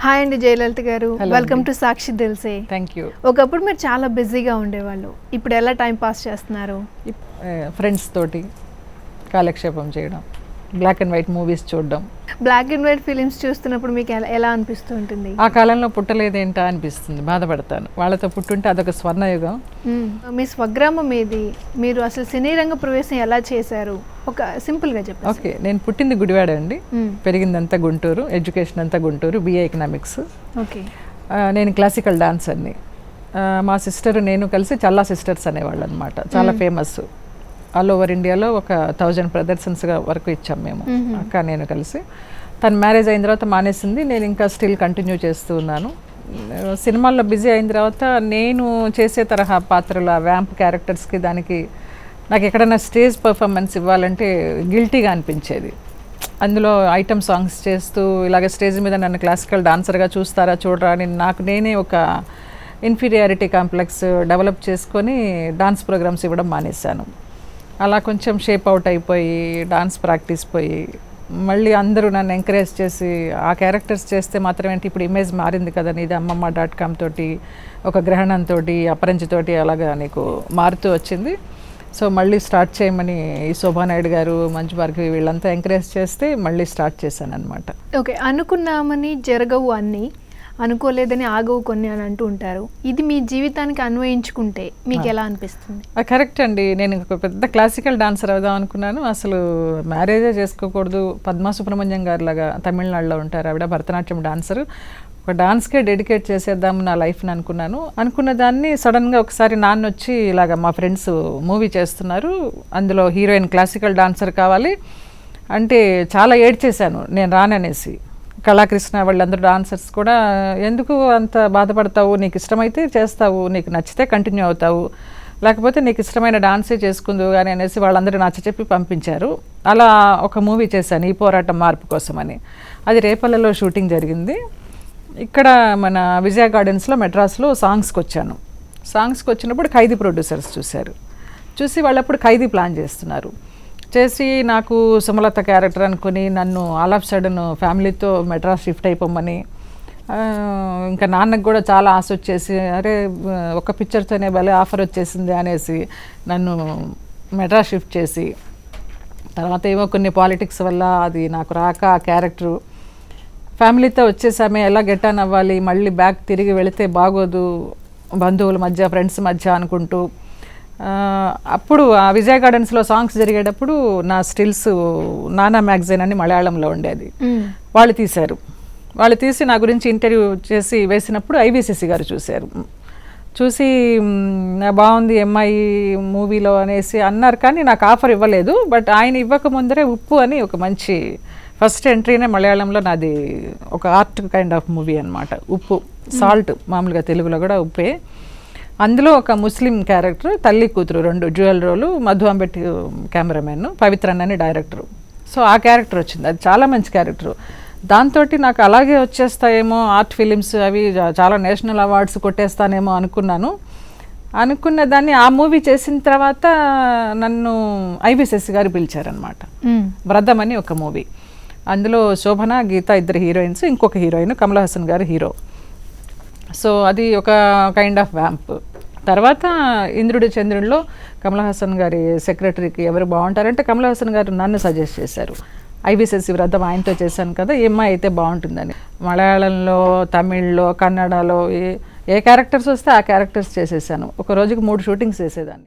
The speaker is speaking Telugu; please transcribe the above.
హాయ్ అండి జయలలిత గారు, Hello వెల్కమ్ అండి. To Sakshi Dilse. Thank you. ఒకప్పుడు మీరు చాలా బిజీగా ఉండేవాళ్ళు, ఇప్పుడు ఎలా టైం పాస్ చేస్తున్నారు? ఫ్రెండ్స్ తోటి కాలక్షేపం చేయడం, బ్లాక్ అండ్ వైట్ మూవీస్ చూడడం. బ్లాక్ అండ్ వైట్ ఫిలిమ్స్ చూస్తున్నప్పుడు మీకు ఎలా అనిపిస్తూ ఉంటుంది? ఆ కాలంలో పుట్టలేదేంటా అనిపిస్తుంది, బాధపడతాను. వాళ్ళతో పుట్టుంటే అదొక స్వర్ణయుగం. మీ స్వగ్రామం ఏది? మీరు అసలు సినీ రంగ ప్రవేశం ఎలా చేశారు? ఒక సింపుల్గా చెప్పండి. ఓకే, నేను పుట్టింది గుడివాడ అండి, పెరిగిందంతా గుంటూరు, ఎడ్యుకేషన్ అంతా గుంటూరు, BA ఎకనామిక్స్. ఓకే. నేను క్లాసికల్ డాన్సర్ని. మా సిస్టర్ నేను కలిసి చల్లా సిస్టర్స్ అనేవాళ్ళు అనమాట, చాలా ఫేమస్. ఆల్ ఓవర్ ఇండియాలో ఒక 1000 ప్రదర్శనస్గా వరకు ఇచ్చాం మేము, అక్క నేను కలిసి. తను మ్యారేజ్ అయిన తర్వాత మానేసింది, నేను ఇంకా స్టిల్ కంటిన్యూ చేస్తూ ఉన్నాను. సినిమాల్లో బిజీ అయిన తర్వాత నేను చేసే తరహా పాత్రలు, ఆ వ్యాంప్ క్యారెక్టర్స్కి దానికి నాకు ఎక్కడైనా స్టేజ్ పర్ఫార్మెన్స్ ఇవ్వాలంటే గిల్టీగా అనిపించేది. అందులో ఐటమ్ సాంగ్స్ చేస్తూ ఇలాగ స్టేజ్ మీద నన్ను క్లాసికల్ డాన్సర్గా చూస్తారా చూడరా అని నాకు నేనే ఒక ఇన్ఫీరియారిటీ కాంప్లెక్స్ డెవలప్ చేసుకొని డాన్స్ ప్రోగ్రామ్స్ ఇవ్వడం మానేశాను. అలా కొంచెం షేప్ అవుట్ అయిపోయి డాన్స్ ప్రాక్టీస్ పోయి మళ్ళీ అందరూ నన్ను ఎంకరేజ్ చేసి ఆ క్యారెక్టర్స్ చేస్తే మాత్రం ఏంటి, ఇప్పుడు ఇమేజ్ మారింది కదా నీది, అమ్మమ్మ.com తోటి, ఒక గ్రహణంతో, అపరంజితోటి అలాగా నీకు మారుతూ వచ్చింది. సో మళ్ళీ స్టార్ట్ చేయమని ఈ శోభానాయుడు గారు, మంచు భార్గవి వీళ్ళంతా ఎంకరేజ్ చేస్తే మళ్ళీ స్టార్ట్ చేశాను అనమాట. ఓకే. అనుకున్నామని జరగవు అన్నీ, అనుకోలేదని ఆగవు కొన్ని అని అంటూ ఉంటారు. ఇది మీ జీవితానికి అన్వయించుకుంటే మీకు ఎలా అనిపిస్తుంది? కరెక్ట్ అండి. నేను ఒక పెద్ద క్లాసికల్ డాన్సర్ అవుదాం అనుకున్నాను. అసలు మ్యారేజే చేసుకోకూడదు. పద్మా సుబ్రహ్మణ్యం గారి లాగా తమిళనాడులో ఉంటారు ఆవిడ, భరతనాట్యం డాన్సరు. ఒక డాన్స్కే డెడికేట్ చేసేద్దాము నా లైఫ్ని అనుకున్నాను. అనుకున్న దాన్ని సడన్గా ఒకసారి నాన్న వచ్చి ఇలాగ మా ఫ్రెండ్స్ మూవీ చేస్తున్నారు, అందులో హీరోయిన్ క్లాసికల్ డాన్సర్ కావాలి అంటే చాలా ఏడ్చేశాను నేను రాననేసి. కళాకృష్ణ వాళ్ళందరూ డాన్సర్స్ కూడా, ఎందుకు అంత బాధపడతావు, నీకు ఇష్టమైతే చేస్తావు, నీకు నచ్చితే కంటిన్యూ అవుతావు, లేకపోతే నీకు ఇష్టమైన డాన్సే చేసుకుందు కానీ అనేసి వాళ్ళందరూ నచ్చచెప్పి పంపించారు. అలా ఒక మూవీ చేశాను, ఈ పోరాటం మార్పు కోసమని. అది రేపల్లలో షూటింగ్ జరిగింది. ఇక్కడ మన విజయ గార్డెన్స్లో మెడ్రాస్లో సాంగ్స్కి వచ్చాను. సాంగ్స్కి వచ్చినప్పుడు ఖైదీ ప్రొడ్యూసర్స్ చూశారు. చూసి వాళ్ళప్పుడు ఖైదీ ప్లాన్ చేస్తున్నారు. చేసి నాకు సుమలత క్యారెక్టర్ అనుకుని నన్ను ఆల్ ఆఫ్ సడన్ ఫ్యామిలీతో మెడ్రాస్ షిఫ్ట్ అయిపోమని, ఇంకా నాన్నకు కూడా చాలా ఆశ వచ్చేసి, అరే ఒక పిక్చర్తోనే భలే ఆఫర్ వచ్చేసింది అనేసి నన్ను మెడ్రాస్ షిఫ్ట్ చేసి, తర్వాత ఏమో కొన్ని పాలిటిక్స్ వల్ల అది నాకు రాక ఆ క్యారెక్టరు, ఫ్యామిలీతో వచ్చేసామే ఎలా గెట్ ఆన్ అవ్వాలి, మళ్ళీ బ్యాక్ తిరిగి వెళితే బాగోదు బంధువుల మధ్య ఫ్రెండ్స్ మధ్య అనుకుంటూ, అప్పుడు ఆ విజయ గార్డెన్స్లో సాంగ్స్ జరిగేటప్పుడు నా స్టిల్స్ నానా మ్యాగజైన్ అని మలయాళంలో ఉండేది, వాళ్ళు తీశారు. వాళ్ళు తీసి నా గురించి ఇంటర్వ్యూ చేసి వేసినప్పుడు IVCC గారు చూశారు. చూసి బాగుంది అమ్మాయి మూవీలో అనేసి అన్నారు, కానీ నాకు ఆఫర్ ఇవ్వలేదు. బట్ ఆయన ఇవ్వక ముందరే ఉప్పు అని ఒక మంచి ఫస్ట్ ఎంట్రీనే మలయాళంలో నాది, ఒక ఆర్ట్ కైండ్ ఆఫ్ మూవీ అనమాట. ఉప్పు, సాల్ట్, మామూలుగా తెలుగులో కూడా ఉప్పే. అందులో ఒక ముస్లిం క్యారెక్టర్, తల్లి కూతురు, 2 డ్యూయల్ రోలు, మధు అంబెట్టి కెమెరామెన్, పవిత్రన్ అని డైరెక్టరు. సో ఆ క్యారెక్టర్ వచ్చింది, అది చాలా మంచి క్యారెక్టరు. దాంతో నాకు అలాగే వచ్చేస్తాయేమో ఆర్ట్ ఫిలిమ్స్, అవి చాలా నేషనల్ అవార్డ్స్ కొట్టేస్తానేమో అనుకున్నాను. అనుకున్న దాన్ని ఆ మూవీ చేసిన తర్వాత నన్ను IVCC గారు పిలిచారనమాట. వ్రతం అని ఒక మూవీ, అందులో శోభన, గీత ఇద్దరు హీరోయిన్స్, ఇంకొక హీరోయిన్ కమల్ హాసన్ గారు హీరో. సో అది ఒక కైండ్ ఆఫ్ వ్యాంప్. తర్వాత ఇంద్రుడి చంద్రుడిలో కమల్ హాసన్ గారి సెక్రటరీకి ఎవరు బాగుంటారంటే కమల్ హాసన్ గారు నన్ను సజెస్ట్ చేశారు. IVCC వ్రతం ఆయనతో చేశాను కదా, ఏ అమ్మాయి అయితే బాగుంటుందని. మలయాళంలో, తమిళ్లో, కన్నడలో ఏ క్యారెక్టర్స్ వస్తే ఆ క్యారెక్టర్స్ చేసేసాను. ఒక రోజుకి 3 షూటింగ్స్ చేసేదాన్ని.